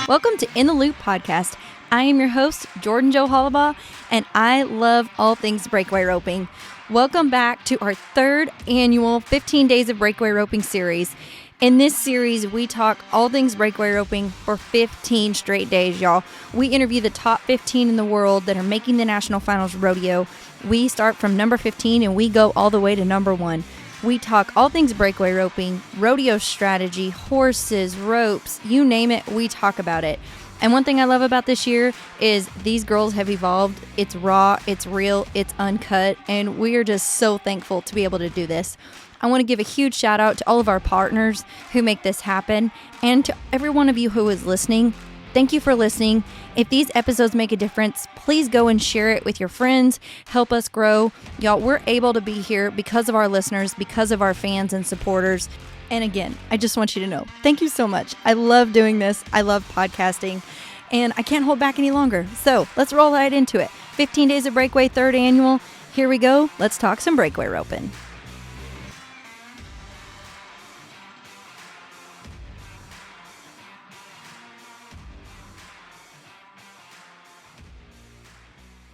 Welcome to In the Loop podcast. I am your host, Jordan Jo Hollabaugh, and I love all things breakaway roping. Welcome back to our third annual 15 Days of Breakaway Roping series. In this series, we talk all things breakaway roping for 15 straight days, y'all. We interview the top 15 in the world that are making the national finals rodeo. We start from number 15 and we go all the way to number 1. We talk all things breakaway roping, rodeo strategy, horses, ropes, you name it, we talk about it. And one thing I love about this year is these girls have evolved. It's raw, it's real, it's uncut, and we are just so thankful to be able to do this. I want to give a huge shout out to all of our partners who make this happen, and to every one of you who is listening. Thank you for listening. If these episodes make a difference, please go and share it with your friends. Help us grow. Y'all, we're able to be here because of our listeners, because of our fans and supporters. And again, I just want you to know, thank you so much. I love doing this. I love podcasting, and I can't hold back any longer. So let's roll right into it. 15 Days of Breakaway, third annual. Here we go. Let's talk some breakaway roping.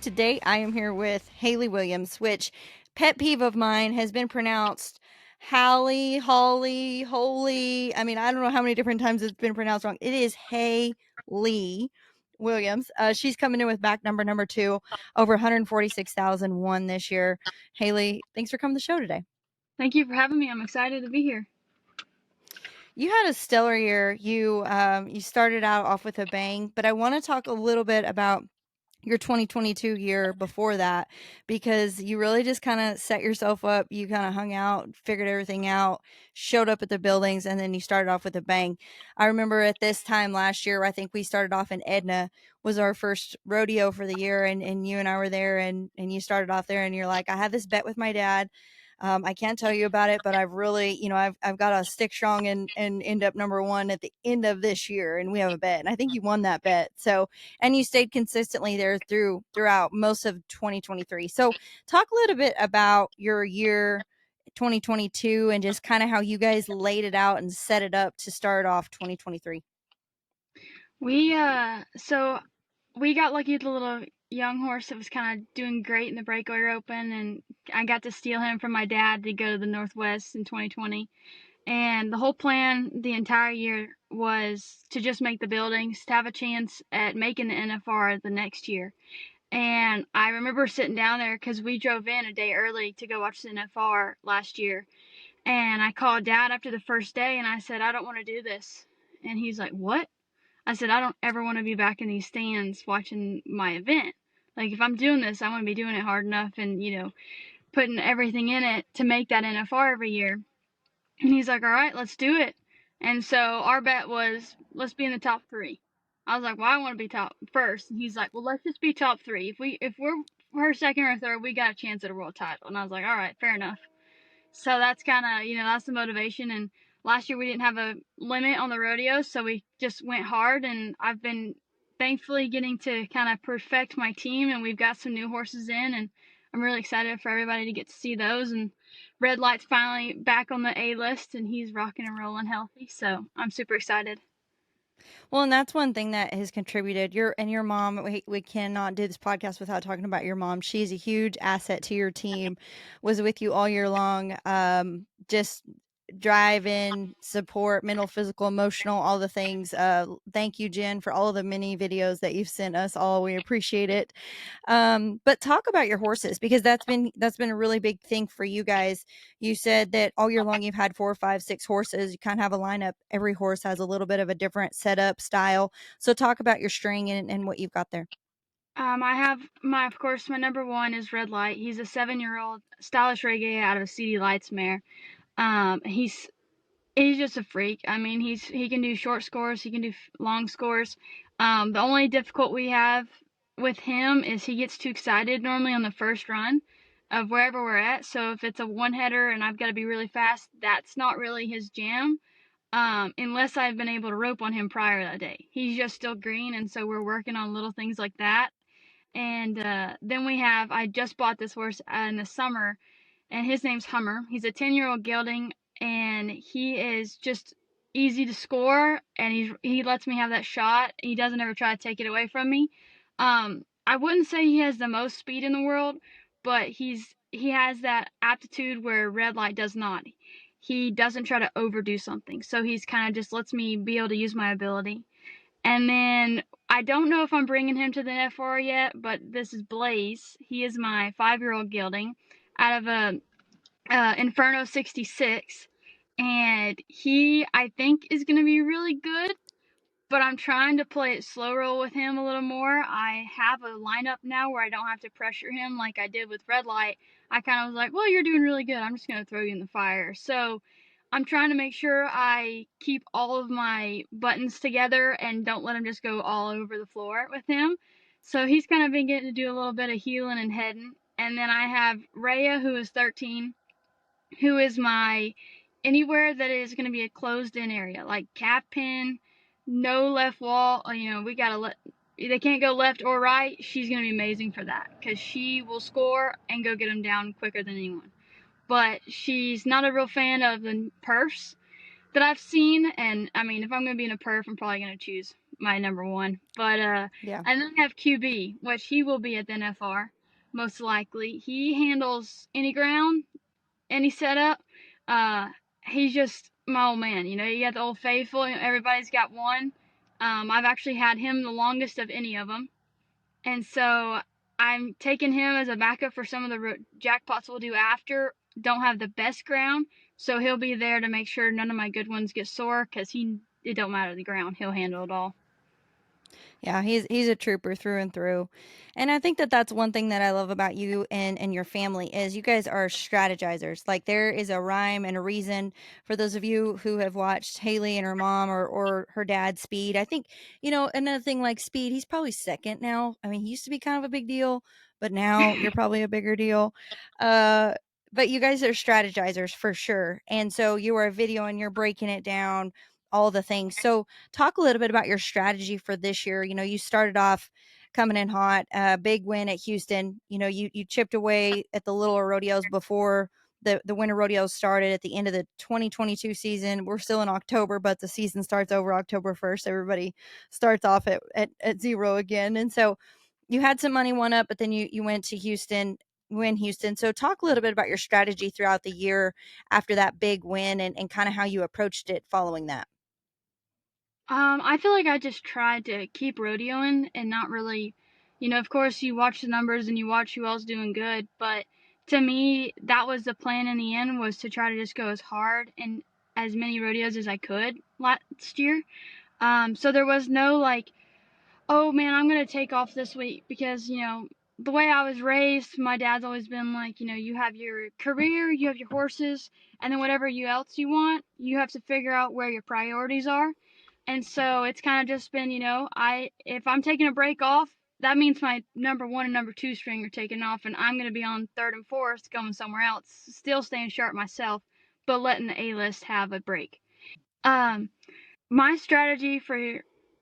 Today, I am here with Hali Williams, which pet peeve of mine has been pronounced Hali, Holly, Holy. I mean, I don't know how many different times it's been pronounced wrong. It is Hali Williams. She's coming in with back number 2, over 146,001 this year. Hali, thanks for coming to the show today. Thank you for having me. I'm excited to be here. You had a stellar year. You started out off with a bang, but I want to talk a little bit about your 2022 year before that, because you really just kind of set yourself up. You kind of hung out, figured everything out, showed up at the buildings, and then you started off with a bang. I remember at this time last year, I think we started off in Edna, was our first rodeo for the year, and you and I were there, and you started off there, and you're like, I have this bet with my dad. I can't tell you about it, but I've really, I've got to stick strong and end up number 1 at the end of this year. And we have a bet. And I think you won that bet. So, and you stayed consistently there throughout most of 2023. So talk a little bit about your year 2022 and just kind of how you guys laid it out and set it up to start off 2023. So we got lucky with a little young horse that was kind of doing great in the breakaway open, and I got to steal him from my dad to go to the Northwest in 2020. And the whole plan the entire year was to just make the buildings, to have a chance at making the NFR the next year. And I remember sitting down there because we drove in a day early to go watch the NFR last year. And I called Dad after the first day and I said, I don't want to do this. And he's like, what? I said, I don't ever want to be back in these stands watching my event. Like, if I'm doing this, I want to be doing it hard enough and, putting everything in it to make that NFR every year. And he's like, all right, let's do it. And so our bet was, let's be in the top 3. I was like, well, I want to be top first. And he's like, well, let's just be top 3. If we're second or third, we got a chance at a world title. And I was like, all right, fair enough. So that's kind of, that's the motivation. And last year we didn't have a limit on the rodeo, so we just went hard. And I've been thankfully getting to kind of perfect my team, and we've got some new horses in, and I'm really excited for everybody to get to see those. And Red Light's finally back on the A list, and he's rocking and rolling healthy, so I'm super excited. Well, and that's one thing that has contributed. Your mom, we cannot do this podcast without talking about your mom. She's a huge asset to your team, was with you all year long. Just drive in, support, mental, physical, emotional, all the things. Thank you, Jen, for all of the mini videos that you've sent us all. We appreciate it. But talk about your horses, because that's been a really big thing for you guys. You said that all year long you've had 4, 5, 6 horses. You kind of have a lineup. Every horse has a little bit of a different setup style. So talk about your string and what you've got there. I have my number 1 is Red Light. He's a 7-year-old stylish reggae out of CD Lights mare. He's just a freak. I mean, he can do short scores, he can do long scores. The only difficult we have with him is he gets too excited normally on the first run of wherever we're at. So if it's a one-header and I've got to be really fast, that's not really his jam. Unless I've been able to rope on him prior that day. He's just still green, and so we're working on little things like that. And then I just bought this horse in the summer, and his name's Hummer. He's a 10-year-old gelding, and he is just easy to score, and he lets me have that shot. He doesn't ever try to take it away from me. I wouldn't say he has the most speed in the world, but he has that aptitude where red light does not. He doesn't try to overdo something, so he's kind of just lets me be able to use my ability. And then I don't know if I'm bringing him to the NFR yet, but this is Blaze. He is my 5-year-old gelding out of a Inferno 66, and he I think is going to be really good. But I'm trying to play it slow roll with him a little more. I have a lineup now where I don't have to pressure him like I did with Red Light. I kind of was like, well, you're doing really good. I'm just going to throw you in the fire. So I'm trying to make sure I keep all of my buttons together and don't let him just go all over the floor with him. So he's kind of been getting to do a little bit of healing and heading. And then I have Rhea, who is 13, who is my anywhere that is going to be a closed in area, like cap pin, no left wall. We gotta let they can't go left or right. She's going to be amazing for that because she will score and go get them down quicker than anyone. But she's not a real fan of the perfs that I've seen, and I mean, if I'm going to be in a perf, I'm probably going to choose my number one. But Yeah. and then I have QB, which he will be at the NFR most likely. He handles any ground, any setup. Uh, he's just my old man. You got the old faithful. Everybody's got one. I've actually had him the longest of any of them, and so I'm taking him as a backup for some of the jackpots we'll do after. Don't have the best ground, so he'll be there to make sure none of my good ones get sore. Cause it don't matter the ground. He'll handle it all. Yeah, he's a trooper through and through. And I think that that's one thing that I love about you and your family is you guys are strategizers. Like there is a rhyme and a reason for those of you who have watched Haley and her mom or her dad Speed. I think, another thing like Speed, he's probably second now. I mean, he used to be kind of a big deal, but now you're probably a bigger deal. Uh but you guys are strategizers for sure. And so you are videoing, you're breaking it down, all the things. So talk a little bit about your strategy for this year. You started off coming in hot, big win at Houston. You chipped away at the littler rodeos before the winter rodeos started at the end of the 2022 season. We're still in October, but the season starts over October 1st. Everybody starts off at zero again. And so you had some money won up, but then you went to Houston, win Houston. So talk a little bit about your strategy throughout the year after that big win and kind of how you approached it following that. I feel like I just tried to keep rodeoing and not really, of course you watch the numbers and you watch who else doing good, but to me, that was the plan in the end, was to try to just go as hard and as many rodeos as I could last year. So there was no like, oh man, I'm gonna take off this week, because the way I was raised, my dad's always been like, you have your career, you have your horses, and then whatever else you want, you have to figure out where your priorities are. And so it's kind of just been, if I'm taking a break off, that means my number one and number two string are taking off, and I'm gonna be on third and fourth going somewhere else, still staying sharp myself, but letting the A list have a break. Um, my strategy for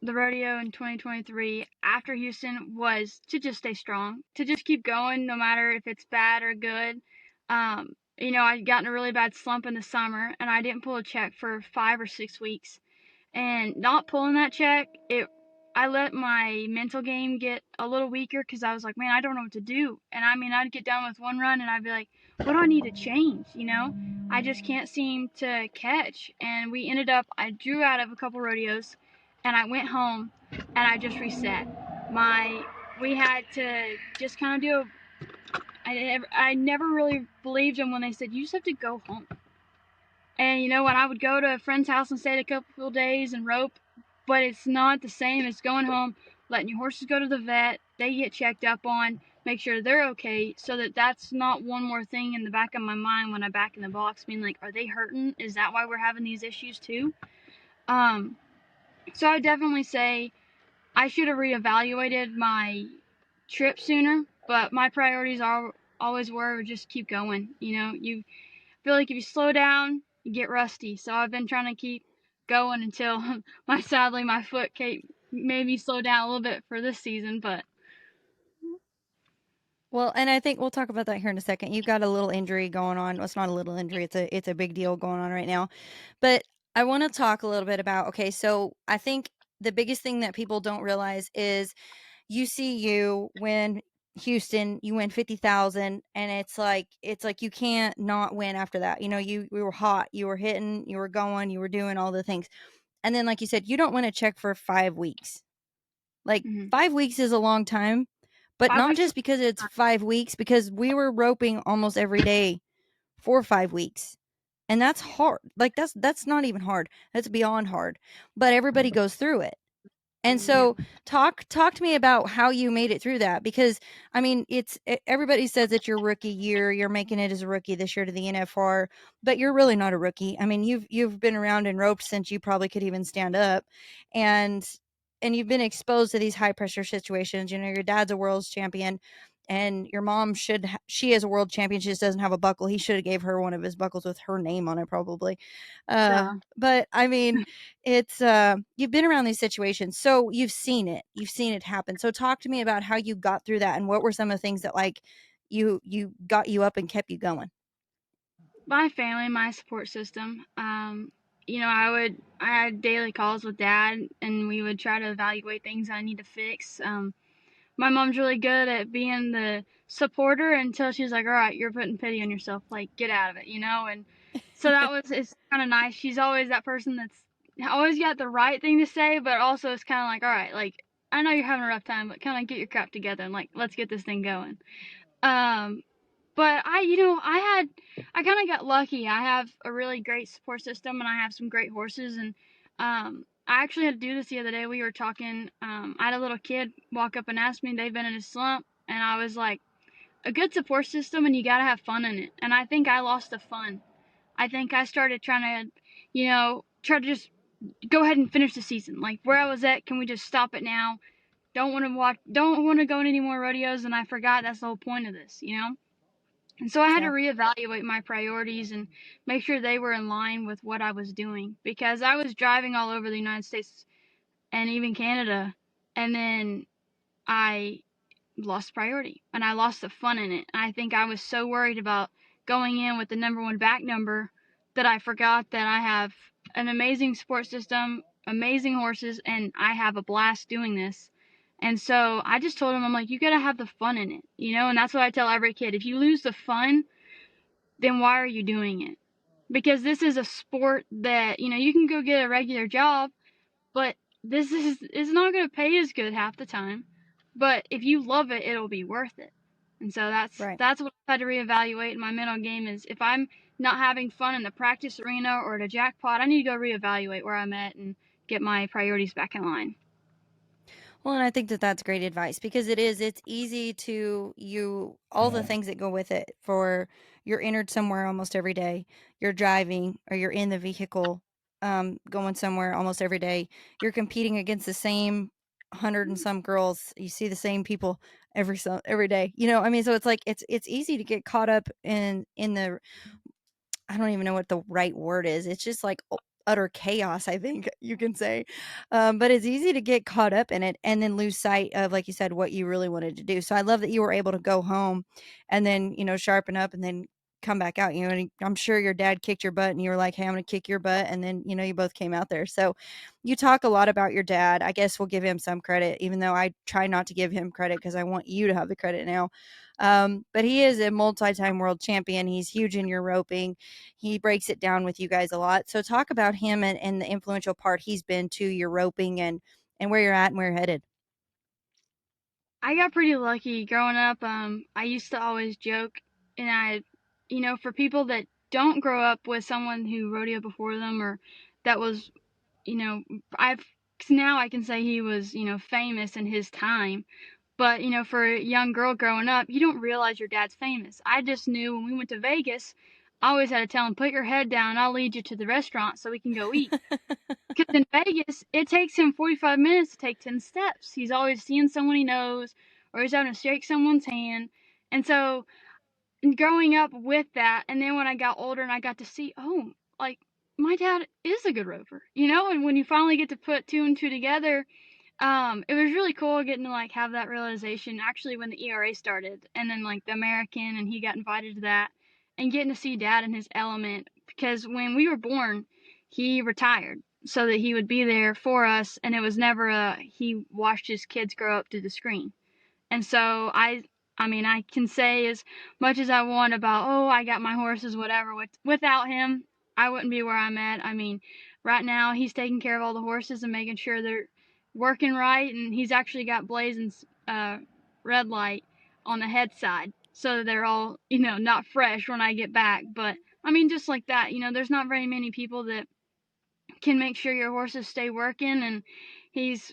the rodeo in 2023 after Houston was to just stay strong, to just keep going no matter if it's bad or good. I'd gotten a really bad slump in the summer and I didn't pull a check for 5 or 6 weeks. And not pulling that check, I let my mental game get a little weaker because I was like, man, I don't know what to do. And I mean, I'd get done with one run and I'd be like, what do I need to change? I just can't seem to catch. And we ended up, I drew out of a couple rodeos and I went home and I just reset. We had to just kind of I never really believed them when they said, you just have to go home. And when I would go to a friend's house and stay a couple of days and rope, but it's not the same as going home, letting your horses go to the vet, they get checked up on, make sure they're okay, so that's not one more thing in the back of my mind when I'm back in the box, being like, are they hurting? Is that why we're having these issues too? So I would definitely say I should have reevaluated my trip sooner, but my priorities always were just keep going. You feel like if you slow down, you get rusty. So I've been trying to keep going until sadly my foot made me slow down a little bit for this season. But Well, and I think we'll talk about that here in a second. You've got a little injury going on. Well, it's not a little injury. It's a big deal going on right now. But I want to talk a little bit about, okay, so I think the biggest thing that people don't realize is you see you win Houston, you win 50,000 and it's like you can't not win after that. You know, you were hot, you were hitting, you were going, you were doing all the things. And then like you said, you don't win a check for 5 weeks. Like Mm-hmm. 5 weeks is a long time, but 5 not weeks. just because it's 5 weeks, because we were roping almost every day for 5 weeks. And that's hard. Like that's not even hard. That's beyond hard. But everybody goes through it. And Yeah. so talk to me about how you made it through that, because I mean everybody says it's your rookie year, you're making it as a rookie this year to the NFR, but you're really not a rookie. I mean you've been around and roped since you probably could even stand up, and you've been exposed to these high pressure situations. You know, your dad's a world's champion, and your mom she is a world champion. She just doesn't have a buckle. He should have gave her one of his buckles with her name on it probably. So But I mean, it's you've been around these situations, so you've seen it happen. So talk to me about how you got through that, and what were some of the things that like you got you up and kept you going. my family, my support system. I had daily calls with dad, and we would try to evaluate things I need to fix. My mom's really good at being the supporter until she's like, all right, you're putting pity on yourself, like get out of it, and so it's kind of nice. She's always that person that's always got the right thing to say, but also it's kind of like, all right, like I know you're having a rough time, but kind of get your crap together and like let's get this thing going. um but I kind of got lucky. I have a really great support system, and I have some great horses. And I actually had to do this the other day. We were talking. I had a little kid walk up and ask me they've been in a slump, and I was like, a good support system, and you gotta have fun in it. And I think I lost the fun. I think I started trying to, try to just go ahead and finish the season. Like where I was at, can we just stop it now? Don't want to watch. Don't want to go in any more rodeos. And I forgot that's the whole point of this. And so I had to Yeah. reevaluate my priorities and make sure they were in line with what I was doing, because I was driving all over the United States and even Canada, and then I lost priority and I lost the fun in it. I think I was so worried about going in with the number one back number that I forgot that I have an amazing support system, amazing horses, and I have a blast doing this. And so I just told him, I'm like, you gotta have the fun in it. And that's what I tell every kid. If you lose the fun, then why are you doing it? Because this is a sport that, you can go get a regular job, but this is not going to pay as good half the time. But if you love it, it'll be worth it. And so Right. that's what I had to reevaluate in my mental game is if I'm not having fun in the practice arena or at a jackpot, I need to go reevaluate where I'm at and get my priorities back in line. Well, and I think that that's great advice, because it's easy to all the things that go with it. For you're entered somewhere almost every day, you're driving or you're in the vehicle, going somewhere almost every day. You're competing against the same hundred and some girls. You see the same people every day. You know, I mean, so it's like it's easy to get caught up in the, I don't even know what the right word is. It's just like utter chaos, I think you can say. But it's easy to get caught up in it and then lose sight of, like you said, what you really wanted to do. So I love that you were able to go home and then, sharpen up and then come back out. And I'm sure your dad kicked your butt and you were like, hey, I'm going to kick your butt. And then, you both came out there. So you talk a lot about your dad. I guess we'll give him some credit, even though I try not to give him credit because I want you to have the credit now. But he is a multi-time world champion. He's huge in your roping. He breaks it down with you guys a lot. So talk about him and the influential part he's been to your roping and where you're at and where you're headed. I got pretty lucky growing up. I used to always joke, and for people that don't grow up with someone who rodeo before them or that was, you know, I've now I can say he was, famous in his time. But, for a young girl growing up, you don't realize your dad's famous. I just knew when we went to Vegas, I always had to tell him, put your head down, I'll lead you to the restaurant so we can go eat. Because in Vegas, it takes him 45 minutes to take 10 steps. He's always seeing someone he knows, or he's having to shake someone's hand. And so, growing up with that, and then when I got older and I got to see, oh, like, my dad is a good roper, and when you finally get to put two and two together, it was really cool getting to like have that realization actually when the ERA started, and then like the American, and he got invited to that, and getting to see dad in his element, because when we were born, he retired so that he would be there for us, and it was never he watched his kids grow up through the screen. And so I mean, I can say as much as I want about, oh, I got my horses, whatever. Without him, I wouldn't be where I'm at. I mean, right now he's taking care of all the horses and making sure they're working right, and he's actually got Blazen's red light on the head side, so they're all, not fresh when I get back. But I mean, just like that, there's not very many people that can make sure your horses stay working, and he's,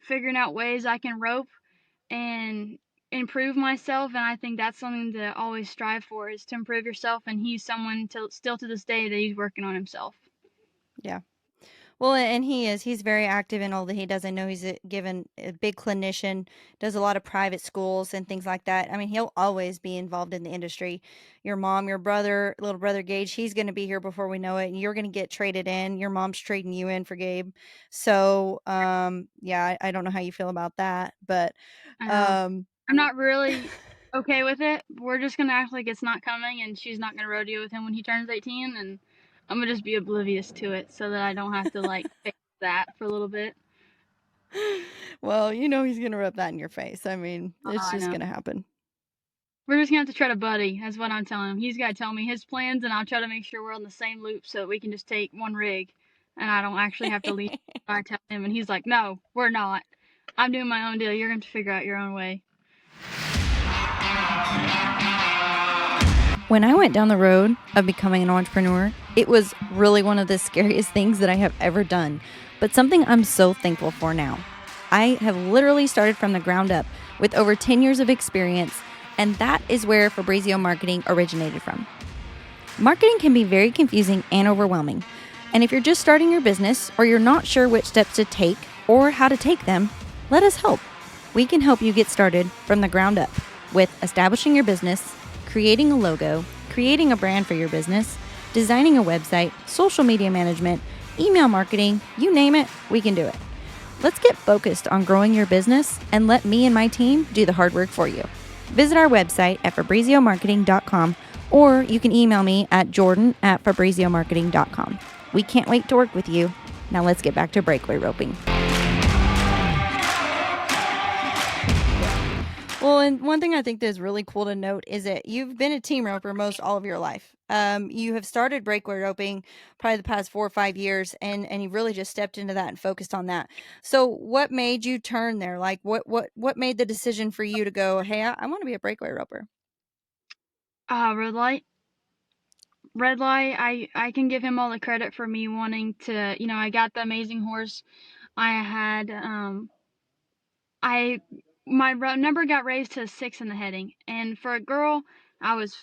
figuring out ways I can rope and improve myself, and I think that's something to always strive for, is to improve yourself, and he's someone still to this day that he's working on himself. Yeah. Well, and he's very active in all that he does. I know he's given a big clinician, does a lot of private schools and things like that. I mean, he'll always be involved in the industry. Your mom, your brother, little brother Gage, he's going to be here before we know it, and you're going to get traded in. Your mom's trading you in for Gabe. So, yeah, I don't know how you feel about that, but I know. I'm not really okay with it. We're just gonna act like it's not coming, and she's not gonna rodeo with him when he turns 18, and I'm gonna just be oblivious to it so that I don't have to face that for a little bit. Well, he's going to rub that in your face. I mean, it's I just know. going to happen. We're just gonna have to try to buddy. That's what I'm telling him. He's gotta tell me his plans, and I'll try to make sure we're on the same loop so that we can just take one rig, and I don't actually have to leave. I tell him, and he's like, "No, we're not. I'm doing my own deal. You're going to figure out your own way." When I went down the road of becoming an entrepreneur, it was really one of the scariest things that I have ever done, but something I'm so thankful for now. I have literally started from the ground up with over 10 years of experience, and that is where Fabrizio Marketing originated from. Marketing can be very confusing and overwhelming, and if you're just starting your business or you're not sure which steps to take or how to take them, let us help. We can help you get started from the ground up with establishing your business, creating a logo, creating a brand for your business, designing a website, social media management, email marketing, you name it, we can do it. Let's get focused on growing your business and let me and my team do the hard work for you. Visit our website at fabriziomarketing.com, or you can email me at jordan@fabriziomarketing.com. We can't wait to work with you. Now let's get back to breakaway roping. Well, and one thing I think that is really cool to note is that you've been a team roper most all of your life. You have started breakaway roping probably the past 4 or 5 years, and you really just stepped into that and focused on that. So what made you turn there? Like what made the decision for you to go, hey, I want to be a breakaway roper? Red light. Red light, I can give him all the credit for me wanting to, I got the amazing horse. I had, my number got raised to 6 in the heading, and for a girl, I was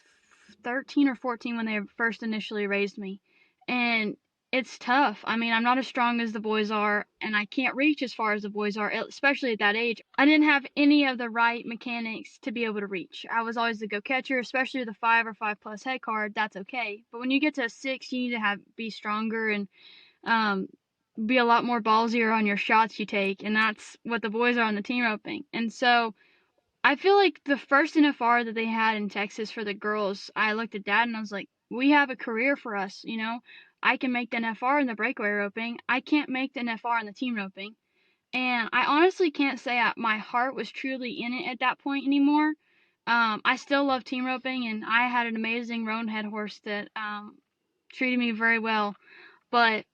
13 or 14 when they first initially raised me, and it's tough. I mean, I'm not as strong as the boys are, and I can't reach as far as the boys are, especially at that age. I didn't have any of the right mechanics to be able to reach. I was always the go catcher, especially with a 5 or 5+ head card. That's okay, but when you get to a 6, you need to be stronger and um, be a lot more ballsier on your shots you take, and that's what the boys are on the team roping. And so I feel like the first NFR that they had in Texas for the girls, I looked at Dad and I was like, we have a career for us, I can make the NFR in the breakaway roping. I can't make the NFR in the team roping. And I honestly can't say my heart was truly in it at that point anymore. I still love team roping, and I had an amazing roan head horse that treated me very well. But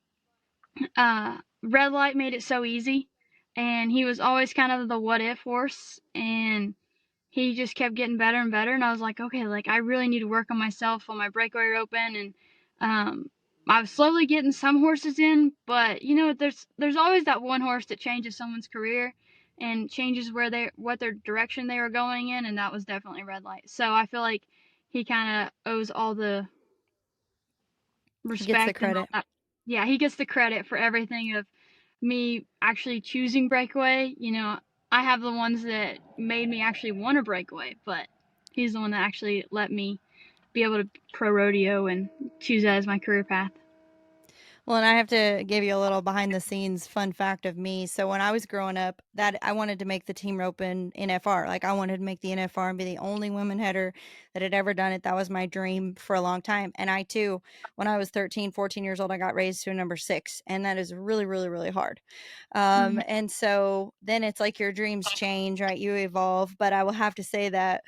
Red Light made it so easy, and he was always kind of the what if horse, and he just kept getting better and better. And I was like, okay, I really need to work on myself on my breakaway roping, and I was slowly getting some horses in, but there's always that one horse that changes someone's career and changes what their direction they were going in, and that was definitely Red Light. So I feel like he kind of owes all the He gets the respect and all credit. that. Yeah, he gets the credit for everything of me actually choosing breakaway. I have the ones that made me actually want a breakaway, but he's the one that actually let me be able to pro rodeo and choose that as my career path. Well, and I have to give you a little behind the scenes fun fact of me. So when I was growing up, that I wanted to make the team rope in NFR. Like I wanted to make the NFR and be the only women header that had ever done it. That was my dream for a long time. And I too, when I was 13, 14 years old, I got raised to a number 6, and that is really, really, really hard. Mhm. And so then it's like your dreams change, right? You evolve. But I will have to say that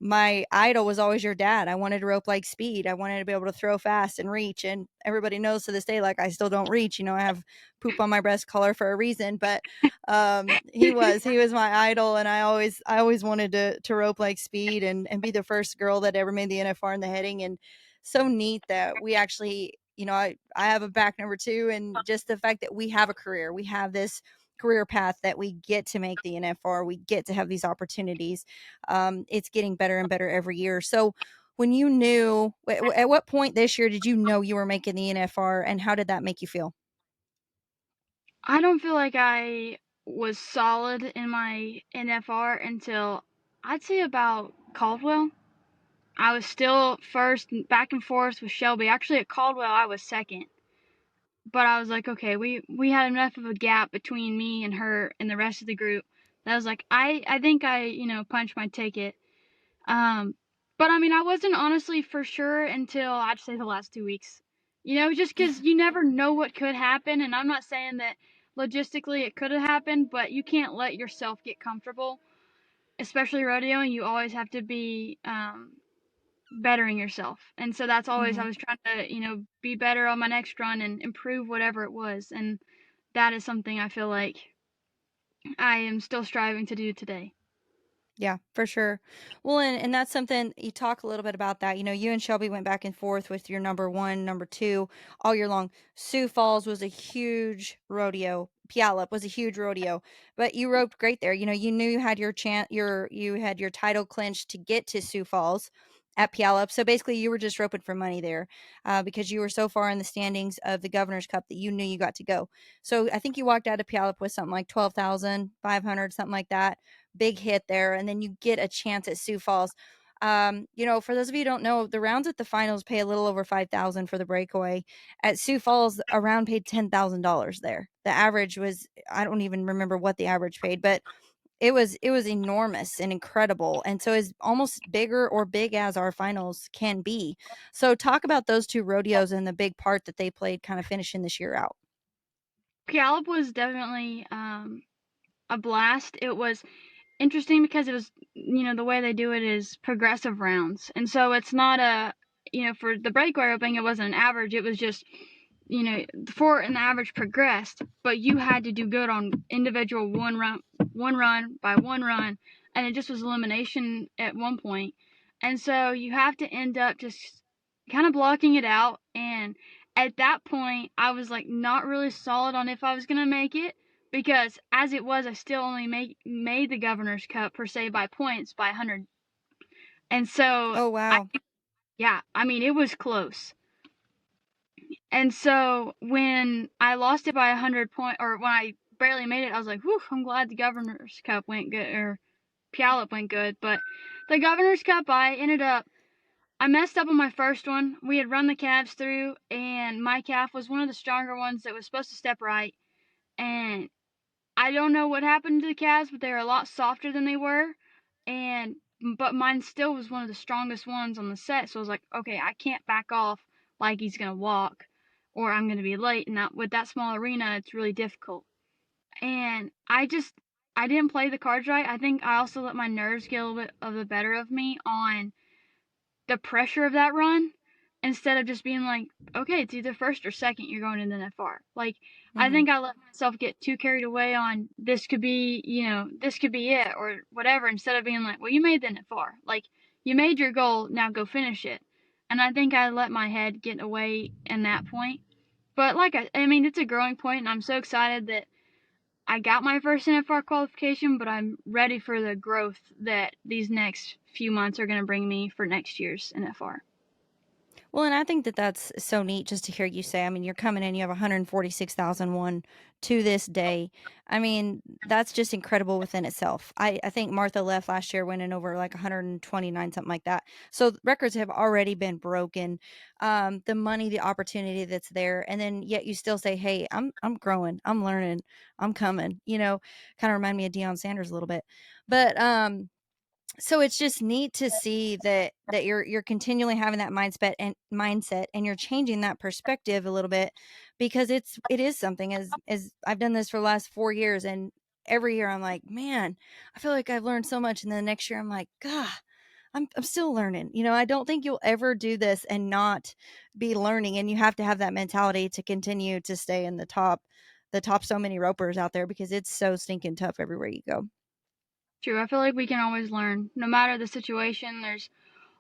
my idol was always your dad. I wanted to rope like speed. I wanted to be able to throw fast and reach. And everybody knows to this day, like I still don't reach. You know, I have poop on my breast color for a reason. But he was my idol, and I always wanted to rope like speed and be the first girl that ever made the NFR in the heading. And so neat that we actually, I have a back number 2, and just the fact that we have a career, we have this career path that we get to make the NFR, we get to have these opportunities. It's getting better and better every year. So when you knew, at what point this year did you know you were making the NFR, and how did that make you feel? I don't feel like I was solid in my NFR until I'd say about Caldwell. I was still first, back and forth with Shelby. Actually, at Caldwell, I was second. But I was like, okay, we had enough of a gap between me and her and the rest of the group that I was like, I think I, punched my ticket. Um, but I mean, I wasn't honestly for sure until I'd say the last 2 weeks. Just because you never know what could happen, and I'm not saying that logistically it could have happened, but you can't let yourself get comfortable, especially rodeoing. You always have to be bettering yourself, and so that's always I Hmm. was trying to be better on my next run and improve whatever it was, and that is something I feel like I am still striving to do today. Yeah, for sure. Well, and that's something you talk a little bit about that. You and Shelby went back and forth with your number 1, number 2 all year long. Sioux Falls was a huge rodeo. Puyallup was a huge rodeo, but you roped great there. You knew you had your chance, you had your title clinched to get to Sioux Falls at Puyallup. So basically, you were just roping for money there, because you were so far in the standings of the Governor's Cup that you knew you got to go. So I think you walked out of Puyallup with something like 12,500, something like that, big hit there, and then you get a chance at Sioux Falls. For those of you who don't know, the rounds at the finals pay a little over 5,000 for the breakaway. At Sioux Falls, a round paid $10,000 there. The average was, I don't even remember what the average paid, but it was enormous and incredible, and so is almost bigger or big as our finals can be. So talk about those two rodeos and the big part that they played, kind of finishing this year out. Puyallup was definitely a blast. It was interesting because it was, the way they do it is progressive rounds. And so it's not for the breakaway opening, it wasn't an average. It was just, the four and the average progressed, but you had to do good on individual one run by one run. And it just was elimination at one point. And so you have to end up just kind of blocking it out. And at that point, I was like not really solid on if I was going to make it, because as it was, I still only made the Governor's Cup per se by points by 100. And so, Oh, wow. yeah, I mean, it was close. And so when I lost it by 100 or when I barely made it, I was like, whew, I'm glad the Governor's Cup went good, or Puyallup went good. But the Governor's Cup, I messed up on my first one. We had run the calves through, and my calf was one of the stronger ones that was supposed to step right. And I don't know what happened to the calves, but they were a lot softer than they were. And but mine still was one of the strongest ones on the set. So I was like, okay, I can't back off like he's gonna walk, or I'm gonna be late. And that, with that small arena, it's really difficult. And I didn't play the cards right. I think I also let my nerves get a little bit of the better of me on the pressure of that run, instead of just being like, okay, it's either first or second, you're going in the NFR. Like, I Hmm. think I let myself get too carried away on this could be, this could be it or whatever, instead of being like, well, you made the NFR. Like, you made your goal, now go finish it. And I think I let my head get away in that point. But like I mean, it's a growing point, and I'm so excited that I got my first NFR qualification, but I'm ready for the growth that these next few months are going to bring me for next year's NFR. Well, and I think that that's so neat just to hear you say. I mean, you're coming in, you have 146,001 to this day. I mean, that's just incredible within itself. I think Martha left last year, went in over like 129, something like that. So records have already been broken. The money, the opportunity that's there, and then yet you still say, "Hey, I'm growing, I'm learning, I'm coming." Kind of remind me of Deion Sanders a little bit, but so it's just neat to see that you're continually having that mindset and you're changing that perspective a little bit, because it is something. As I've done this for the last 4 years, and every year I'm like, man, I feel like I've learned so much, and then the next year I'm like, God, I'm still learning. I don't think you'll ever do this and not be learning, and you have to have that mentality to continue to stay in the top so many ropers out there, because it's so stinking tough everywhere you go. True. I feel like we can always learn. No matter the situation, there's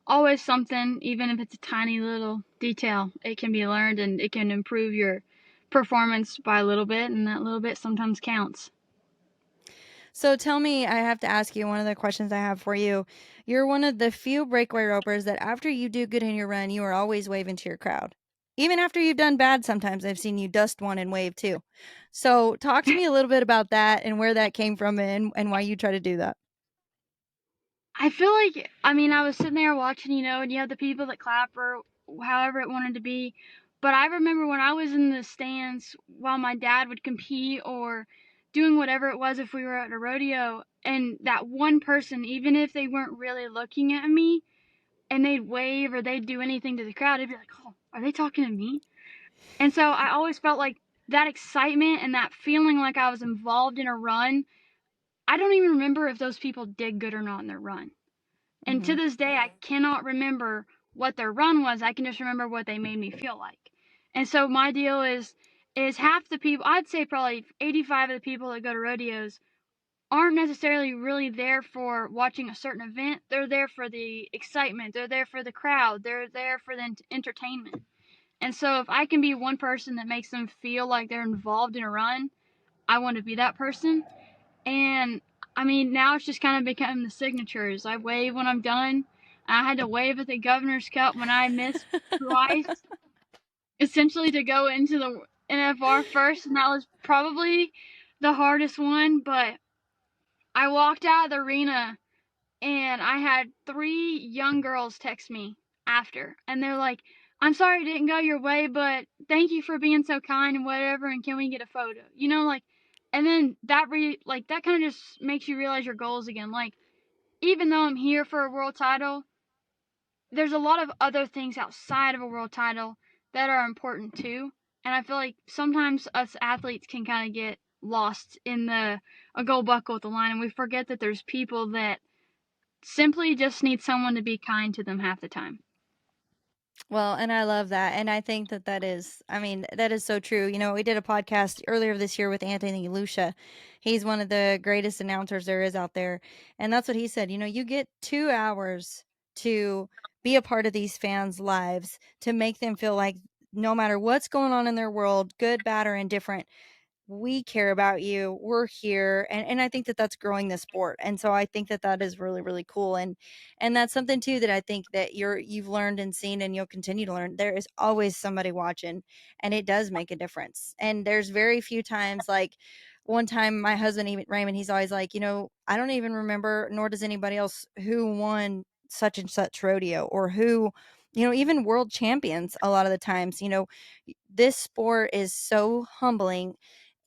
always something, even if it's a tiny little detail, it can be learned and it can improve your performance by a little bit, and that little bit sometimes counts. So tell me, I have to ask you one of the questions I have for you. You're one of the few breakaway ropers that after you do good in your run, you are always waving to your crowd. Even after you've done bad, sometimes I've seen you dust one and wave too. So talk to me a little bit about that and where that came from, and why you try to do that. I feel like, I mean, I was sitting there watching, and you have the people that clap or however it wanted to be. But I remember when I was in the stands while my dad would compete or doing whatever it was if we were at a rodeo, and that one person, even if they weren't really looking at me, and they'd wave or they'd do anything to the crowd, I'd be like, oh, are they talking to me? And so I always felt like that excitement and that feeling like I was involved in a run. I don't even remember if those people did good or not in their run. And to Hmm. this day, I cannot remember what their run was. I can just remember what they made me feel like. And so my deal is half the people, I'd say probably 85 of the people that go to rodeos aren't necessarily really there for watching a certain event. They're there for the excitement. They're there for the crowd. They're there for the entertainment. And so if I can be one person that makes them feel like they're involved in a run, I want to be that person. And I mean, now it's just kind of become the signatures. I wave when I'm done. I had to wave at the Governor's Cup when I missed twice, essentially to go into the NFR first, and that was probably the hardest one. But I walked out of the arena and I had 3 young girls text me after, and they're like, "I'm sorry it didn't go your way, but thank you for being so kind and whatever, and can we get a photo?" Like, and then that kind of just makes you realize your goals again. Like, even though I'm here for a world title, there's a lot of other things outside of a world title that are important too. And I feel like sometimes us athletes can kind of get lost in a gold buckle at the line, and we forget that there's people that simply just need someone to be kind to them half the time. Well, and I love that. And I think that is, I mean, that is so true. We did a podcast earlier this year with Anthony Lucia. He's one of the greatest announcers there is out there. And that's what he said. You get 2 hours to be a part of these fans' lives, to make them feel like no matter what's going on in their world, good, bad, or indifferent, we care about you, we're here. And I think that that's growing the sport, and so I think that that is really, really cool. And that's something too that I think that you've learned and seen, and you'll continue to learn. There is always somebody watching, and it does make a difference. And there's very few times, like one time my husband, even Raymond, he's always like, I don't even remember, nor does anybody else, who won such and such rodeo, or who, even world champions. A lot of the times, this sport is so humbling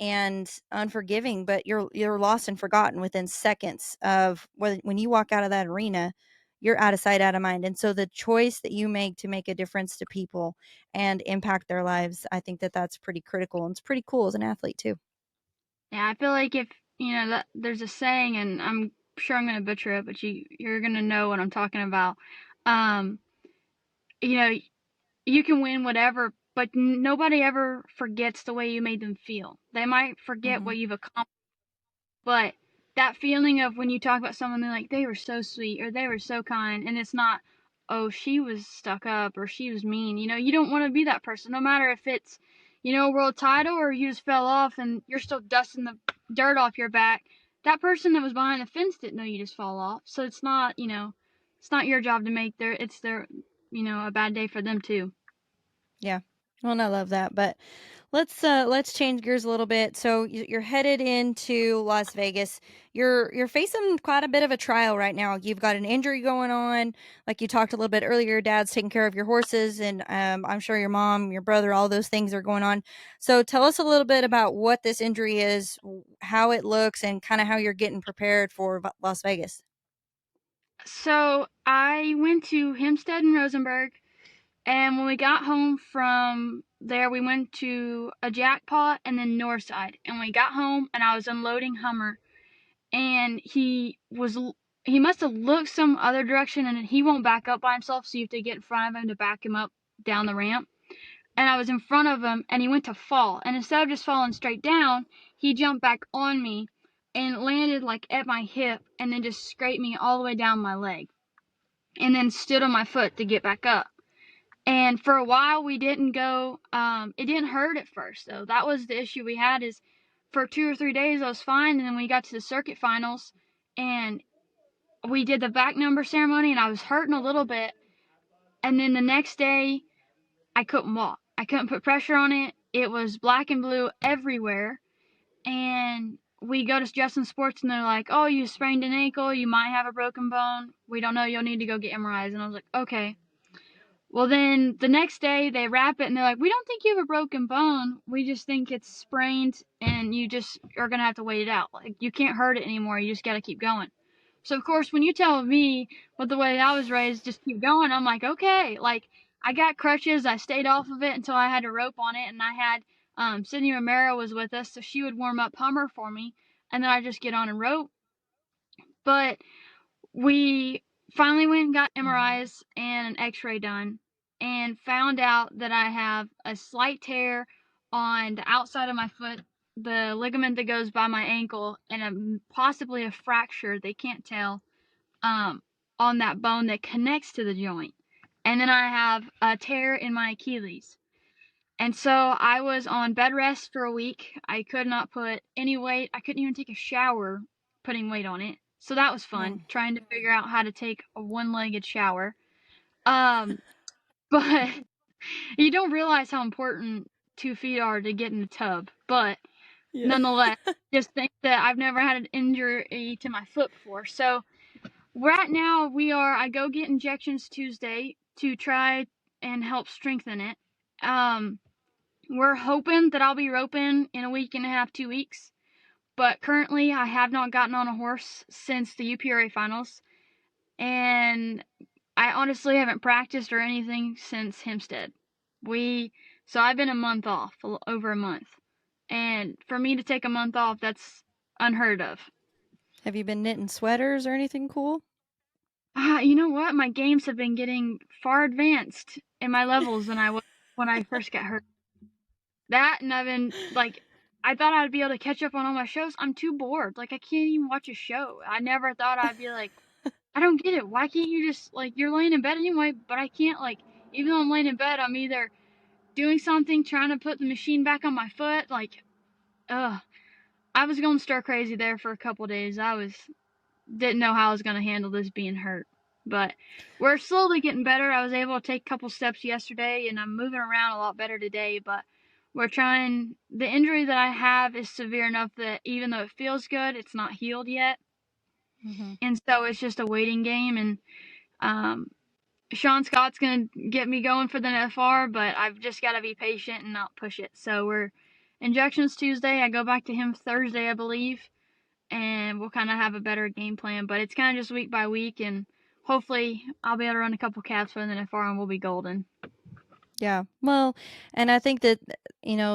and unforgiving, but you're lost and forgotten within seconds of when you walk out of that arena. You're out of sight, out of mind. And so the choice that you make to make a difference to people and impact their lives, I think that that's pretty critical, and it's pretty cool as an athlete too. Yeah, I feel like if that there's a saying, and I'm sure I'm gonna butcher it, but you're gonna know what I'm talking about. Um, you know, you can win whatever, but nobody ever forgets the way you made them feel. They might forget Hmm. what you've accomplished, but that feeling of when you talk about someone, they're like, they were so sweet or they were so kind, and it's not, oh, she was stuck up or she was mean. You don't want to be that person, no matter if it's, a world title or you just fell off and you're still dusting the dirt off your back. That person that was behind the fence didn't know you just fall off. So it's not your job to make it's a bad day for them too. Yeah. Well, I love that. But let's change gears a little bit. So you're headed into Las Vegas. You're facing quite a bit of a trial right now. You've got an injury going on, like you talked a little bit earlier. Your dad's taking care of your horses, and I'm sure your mom, your brother, all those things are going on. So tell us a little bit about what this injury is, how it looks, and kind of how you're getting prepared for Las Vegas. So I went to Hempstead and Rosenberg, and when we got home from there, we went to a jackpot and then Northside. And we got home, and I was unloading Hummer, and he must have looked some other direction, and he won't back up by himself, so you have to get in front of him to back him up down the ramp. And I was in front of him, and he went to fall, and instead of just falling straight down, he jumped back on me and landed like at my hip, and then just scraped me all the way down my leg, and then stood on my foot to get back up. And for a while we didn't go, it didn't hurt at first though. That was the issue we had, is for 2 or 3 days I was fine, and then we got to the circuit finals and we did the back number ceremony, and I was hurting a little bit, and then the next day I couldn't walk. I couldn't put pressure on it. It was black and blue everywhere. And we go to Justin Sports, and they're like, oh, you sprained an ankle, you might have a broken bone, we don't know, you'll need to go get MRIs. And I was like, okay. Well, then the next day they wrap it, and they're like, we don't think you have a broken bone, we just think it's sprained, and you just are gonna have to wait it out. Like, you can't hurt it anymore, you just gotta keep going. So of course, when you tell me, with the way I was raised, just keep going, I'm like, okay. Like, I got crutches, I stayed off of it until I had a rope on it, and I had Sydney Romero was with us, so she would warm up Hummer for me, and then I just get on a rope. But we finally went and got MRIs and an x-ray done, and found out that I have a slight tear on the outside of my foot, the ligament that goes by my ankle, and possibly a fracture, they can't tell, on that bone that connects to the joint. And then I have a tear in my Achilles. And so I was on bed rest for a week. I could not put any weight. I couldn't even take a shower putting weight on it. So that was fun, trying to figure out how to take a one-legged shower. Um, but you don't realize how important 2 feet are to get in the tub. But nonetheless, just think that I've never had an injury to my foot before. So right now I go get injections Tuesday to try and help strengthen it. We're hoping that I'll be roping in a week and a half, 2 weeks. But currently I have not gotten on a horse since the UPRA finals. And I honestly haven't practiced or anything since Hempstead. So I've been a month off, over a month. And for me to take a month off, that's unheard of. Have you been knitting sweaters or anything cool? You know what? My games have been getting far advanced in my levels than I was when I first got hurt. That, and I've been, like, I thought I'd be able to catch up on all my shows. I'm too bored. Like, I can't even watch a show. I never thought I'd be like, I don't get it. Why can't you just, like, you're laying in bed anyway, but I can't, like, even though I'm laying in bed, I'm either doing something, trying to put the machine back on my foot, like, ugh. I was going stir crazy there for a couple days. Didn't know how I was going to handle this being hurt. But we're slowly getting better. I was able to take a couple steps yesterday, and I'm moving around a lot better today, but we're trying. The injury that I have is severe enough that even though it feels good, it's not healed yet. Mm-hmm. And so it's just a waiting game. And Sean Scott's going to get me going for the NFR, but I've just got to be patient and not push it. So we're injections Tuesday. I go back to him Thursday, I believe, and we'll kind of have a better game plan. But it's kind of just week by week, and hopefully I'll be able to run a couple calves for the NFR, and we'll be golden. Yeah. Well, and I think that,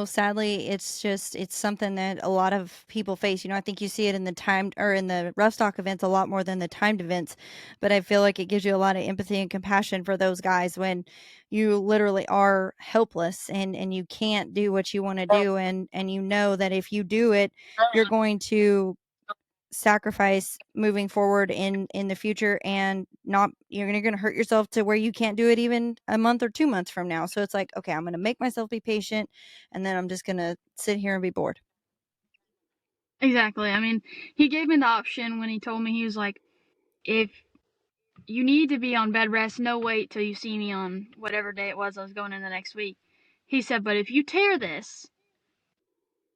sadly, it's something that a lot of people face. I think you see it in the timed or in the rough stock events a lot more than the timed events. But I feel like it gives you a lot of empathy and compassion for those guys when you literally are helpless and you can't do what you want to do. And you know that if you do it, you're going to sacrifice moving forward in the future, and not you're going to hurt yourself to where you can't do it even a month or 2 months from now. So it's like, okay, I'm going to make myself be patient, and then I'm just going to sit here and be bored. Exactly. I mean, he gave me the option when he told me, he was like, if you need to be on bed rest. No wait till you see me on whatever day it was I was going in the next week. He said, but if you tear this,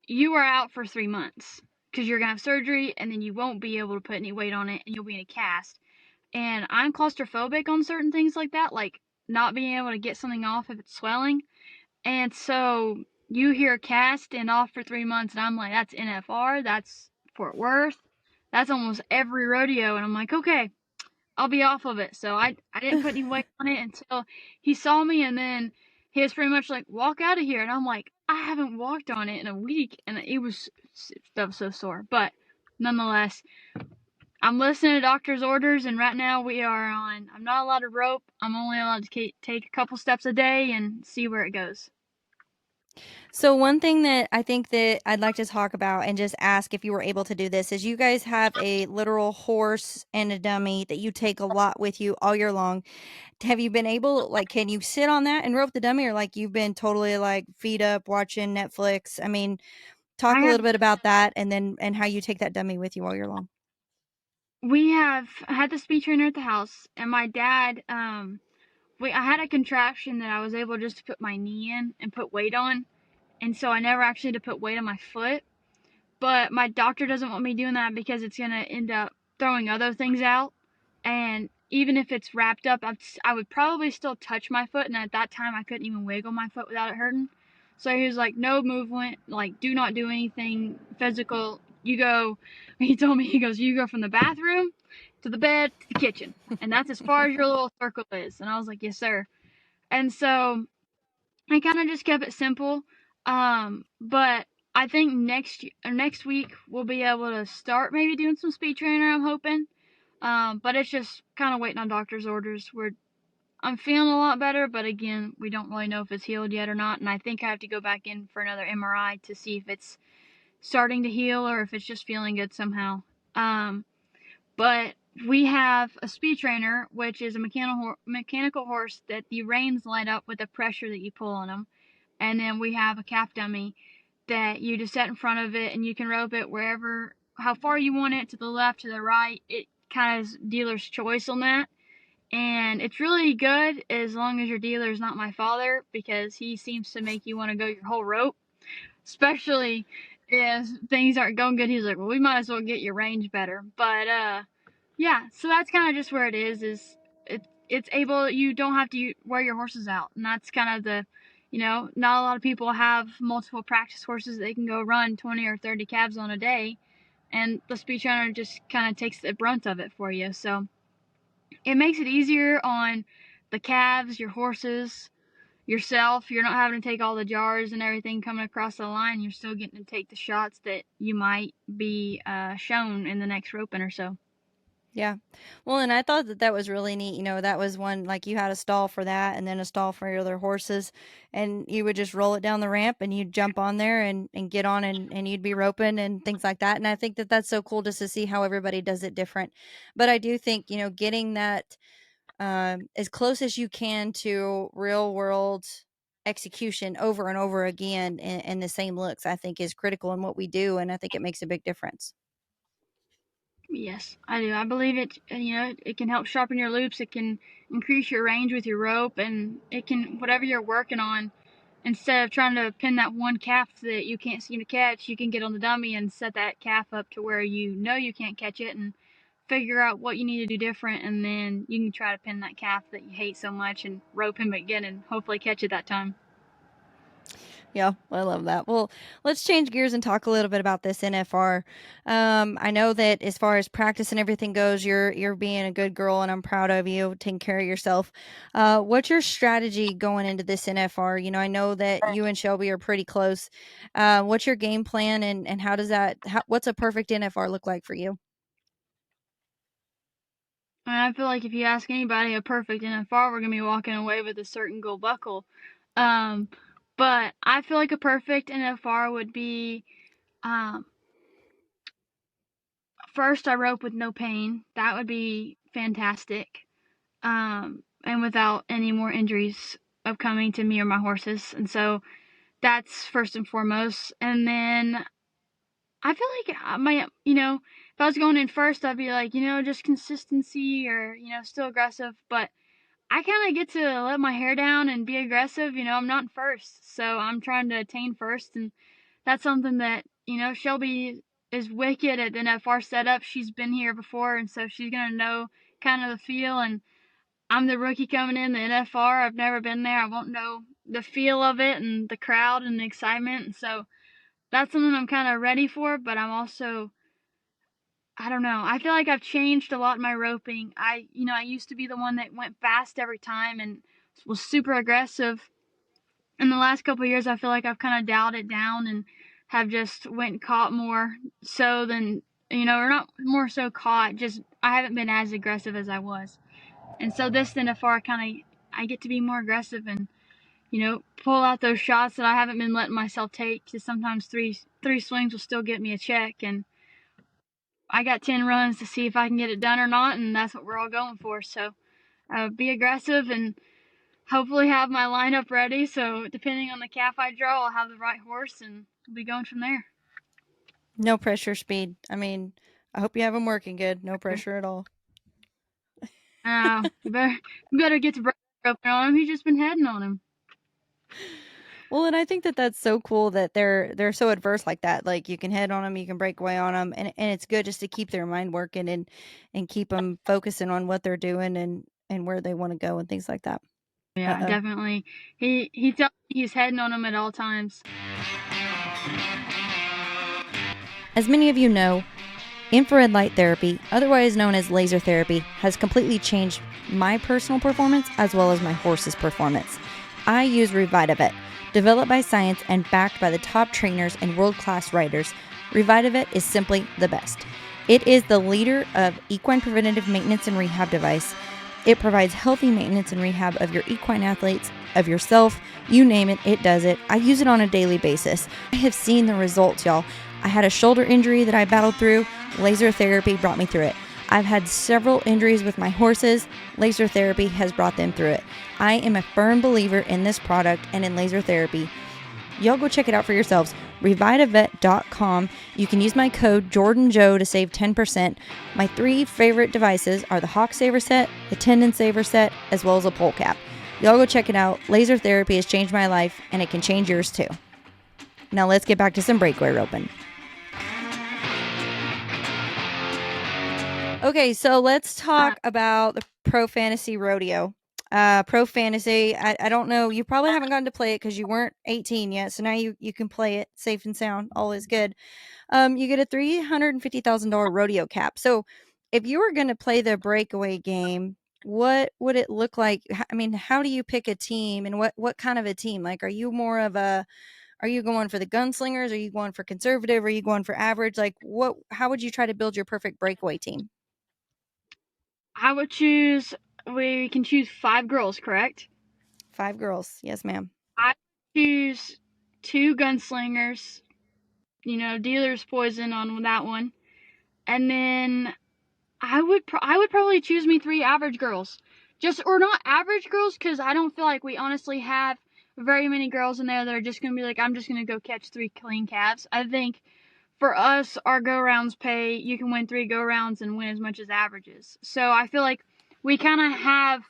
you are out for 3 months because you're going to have surgery and then you won't be able to put any weight on it and you'll be in a cast. And I'm claustrophobic on certain things like that, like not being able to get something off if it's swelling. And so you hear cast and off for 3 months, and I'm like, that's NFR, that's Fort Worth, that's almost every rodeo. And I'm like, okay, I'll be off of it. So I didn't put any weight on it until he saw me, and then he was pretty much like, walk out of here. And I'm like, I haven't walked on it in a week, and it was stuff so sore. But nonetheless, I'm listening to doctor's orders, and right now I'm not allowed to rope. I'm only allowed to take a couple steps a day and see where it goes. So one thing that I think that I'd like to talk about and just ask if you were able to do this is you guys have a literal horse and a dummy that you take a lot with you all year long. Have you been able, like, can you sit on that and rope the dummy, or like you've been totally like feet up watching Netflix? I mean, talk a little bit about that and how you take that dummy with you all year long. We have had the speed trainer at the house, and my dad, I had a contraption that I was able just to put my knee in and put weight on. And so I never actually had to put weight on my foot. But my doctor doesn't want me doing that because it's going to end up throwing other things out. And even if it's wrapped up, I would probably still touch my foot. And at that time, I couldn't even wiggle my foot without it hurting. So he was like, no movement, like, do not do anything physical. He told me, you go from the bathroom to the bed to the kitchen. And that's as far as your little circle is. And I was like, yes, sir. And so I kind of just kept it simple. But I think next week we'll be able to start maybe doing some speed trainer, I'm hoping. But it's just kind of waiting on doctor's orders. I'm feeling a lot better, but again, we don't really know if it's healed yet or not. And I think I have to go back in for another MRI to see if it's starting to heal or if it's just feeling good somehow. But we have a speed trainer, which is a mechanical horse that the reins light up with the pressure that you pull on them. And then we have a calf dummy that you just set in front of it, and you can rope it how far you want it, to the left, to the right. It kind of is dealer's choice on that. And it's really good as long as your dealer is not my father, because he seems to make you want to go your whole rope, especially if things aren't going good. He's like, well, we might as well get your range better. But yeah, so that's kind of just where it is it's able, you don't have to wear your horses out. And that's kind of not a lot of people have multiple practice horses that they can go run 20 or 30 calves on a day, and the speed trainer just kind of takes the brunt of it for you. So it makes it easier on the calves, your horses, yourself. You're not having to take all the jars and everything coming across the line. You're still getting to take the shots that you might be shown in the next roping or so. Yeah. Well, and I thought that was really neat. That was one, like, you had a stall for that and then a stall for your other horses, and you would just roll it down the ramp and you'd jump on there and get on, and you'd be roping and things like that. And I think that that's so cool just to see how everybody does it different. But I do think, getting that as close as you can to real world execution over and over again in the same looks, I think is critical in what we do. And I think it makes a big difference. Yes, I do. I believe it. It can help sharpen your loops. It can increase your range with your rope, and it can, whatever you're working on, instead of trying to pin that one calf that you can't seem to catch, you can get on the dummy and set that calf up to where you can't catch it, and figure out what you need to do different, and then you can try to pin that calf that you hate so much and rope him again and hopefully catch it that time. Yeah, I love that. Well, let's change gears and talk a little bit about this NFR. I know that as far as practice and everything goes, you're being a good girl, and I'm proud of you, taking care of yourself. What's your strategy going into this NFR? I know that you and Shelby are pretty close. What's your game plan, and what's a perfect NFR look like for you? I feel like if you ask anybody a perfect NFR, we're going to be walking away with a certain gold buckle. But I feel like a perfect NFR would be, first, I rope with no pain. That would be fantastic. And without any more injuries upcoming to me or my horses. And so that's first and foremost. And then I feel like if I was going in first, I'd be like, just consistency or, still aggressive. But I kind of get to let my hair down and be aggressive. I'm not in first, so I'm trying to attain first. And that's something that, Shelby is wicked at the NFR setup. She's been here before, and so she's going to know kind of the feel. And I'm the rookie coming in the NFR. I've never been there. I won't know the feel of it and the crowd and the excitement. And so that's something I'm kind of ready for, but I'm also, I don't know. I feel like I've changed a lot in my roping. I used to be the one that went fast every time and was super aggressive. In the last couple of years, I feel like I've kind of dialed it down and have just went and caught more so than, or not more so caught, just I haven't been as aggressive as I was. And so this NFR I get to be more aggressive and, pull out those shots that I haven't been letting myself take, because sometimes three swings will still get me a check. And I got 10 runs to see if I can get it done or not, and that's what we're all going for. So be aggressive and hopefully have my lineup ready. So depending on the calf I draw, I'll have the right horse, and we'll be going from there. No pressure, Speed. I mean, I hope you have them working good. No pressure at all. You better get to Breakaway open on him. He's just been heading on him. Well, and I think that that's so cool that they're so adverse like that. Like you can head on them, you can break away on them, and it's good just to keep their mind working and keep them focusing on what they're doing and where they want to go and things like that. Yeah, definitely. He tells me he's heading on them at all times. As many of you know, infrared light therapy, otherwise known as laser therapy, has completely changed my personal performance as well as my horse's performance. I use Revitavet. Developed by science and backed by the top trainers and world-class riders, Revitavet is simply the best. It is the leader of equine preventative maintenance and rehab device. It provides healthy maintenance and rehab of your equine athletes, of yourself, you name it, it does it. I use it on a daily basis. I have seen the results, y'all. I had a shoulder injury that I battled through. Laser therapy brought me through it. I've had several injuries with my horses. Laser therapy has brought them through it. I am a firm believer in this product and in laser therapy. Y'all go check it out for yourselves. Revitavet.com. You can use my code JordanJoe to save 10%. My 3 favorite devices are the Hawk Saver set, the Tendon Saver set, as well as a pole cap. Y'all go check it out. Laser therapy has changed my life, and it can change yours too. Now let's get back to some breakaway roping. Okay, so let's talk about the Pro Fantasy Rodeo. Pro Fantasy, I don't know, you probably haven't gotten to play it because you weren't 18 yet, so now you can play it safe and sound, all is good. You get a $350,000 rodeo cap. So if you were going to play the breakaway game, what would it look like? I mean, how do you pick a team, and what kind of a team? Like, are you going for the gunslingers? Are you going for conservative? Are you going for average? Like, how would you try to build your perfect breakaway team? I would we can choose 5 girls, correct? 5 girls. Yes, ma'am. I choose 2 gunslingers, dealer's poison on that one. And then I would probably choose me 3 average girls. Or not average girls, because I don't feel like we honestly have very many girls in there that are just going to be like, I'm just going to go catch 3 clean calves. I think for us, our go-rounds pay, you can win 3 go-rounds and win as much as averages. So I feel like we kind of have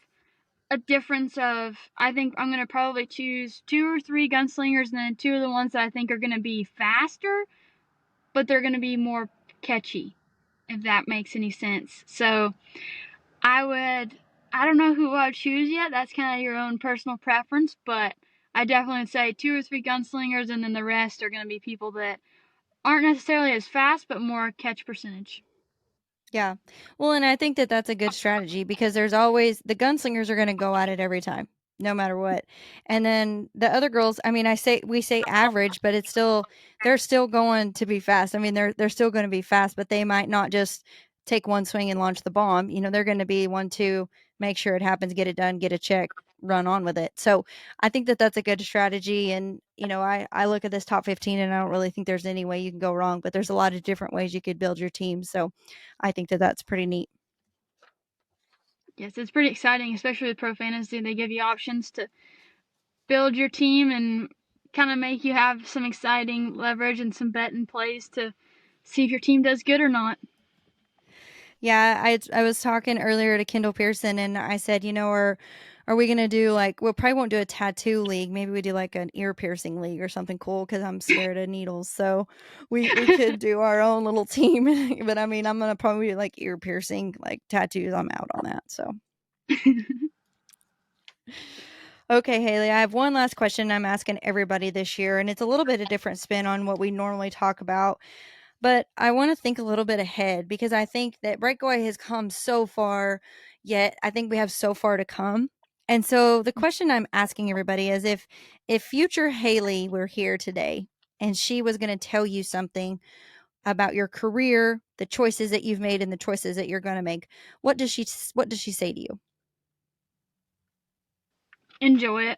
a difference of, I think I'm going to probably choose 2 or 3 gunslingers, and then 2 of the ones that I think are going to be faster, but they're going to be more catchy, if that makes any sense. So I don't know who I would choose yet. That's kind of your own personal preference, but I definitely would say 2 or 3 gunslingers, and then the rest are going to be people that aren't necessarily as fast, but more catch percentage. Yeah. Well, and I think that that's a good strategy because there's always the gunslingers are going to go at it every time, no matter what. And then the other girls, I mean, we say average, but they're still going to be fast. I mean, they're still going to be fast, but they might not just take one swing and launch the bomb. They're going to be one to make sure it happens, get it done, get a check, run on with it. So I think that that's a good strategy. And, I look at this top 15 and I don't really think there's any way you can go wrong, but there's a lot of different ways you could build your team. So I think that that's pretty neat. Yes, it's pretty exciting, especially with Pro Fantasy. They give you options to build your team and kind of make you have some exciting leverage and some betting plays to see if your team does good or not. Yeah, I was talking earlier to Kendall Pearson, and I said, are we gonna do like we probably won't do a tattoo league. Maybe we do like an ear piercing league or something cool because I'm scared of needles. So we could do our own little team. But I mean, I'm gonna probably do like ear piercing, like tattoos. I'm out on that. So okay, Haley, I have one last question I'm asking everybody this year, and it's a little bit of different spin on what we normally talk about. But I want to think a little bit ahead because I think that Breakaway has come so far, yet I think we have so far to come. And so the question I'm asking everybody is if future Haley were here today and she was going to tell you something about your career, the choices that you've made and the choices that you're going to make, what does she say to you? Enjoy it.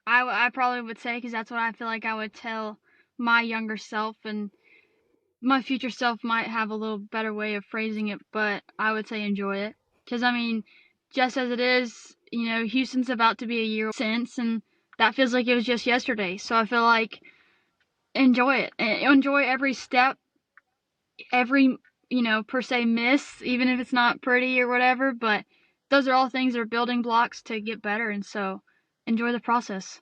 I probably would say, because that's what I feel like I would tell my younger self, and my future self might have a little better way of phrasing it, but I would say enjoy it. Because, I mean, just as it is, Houston's about to be a year since, and that feels like it was just yesterday. So I feel like enjoy it. Enjoy every step, every, per se miss, even if it's not pretty or whatever, but those are all things that are building blocks to get better, and so enjoy the process.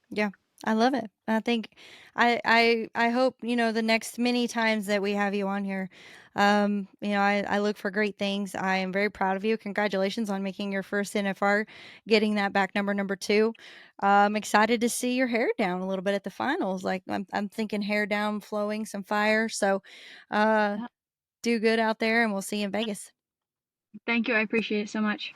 Yeah, I love it. I think I hope, the next many times that we have you on here, I look for great things. I am very proud of you. Congratulations on making your first NFR, getting that back number two. I'm excited to see your hair down a little bit at the finals. Like I'm thinking hair down, flowing, some fire. So, uh, do good out there, and we'll see you in Vegas. Thank you. I appreciate it so much.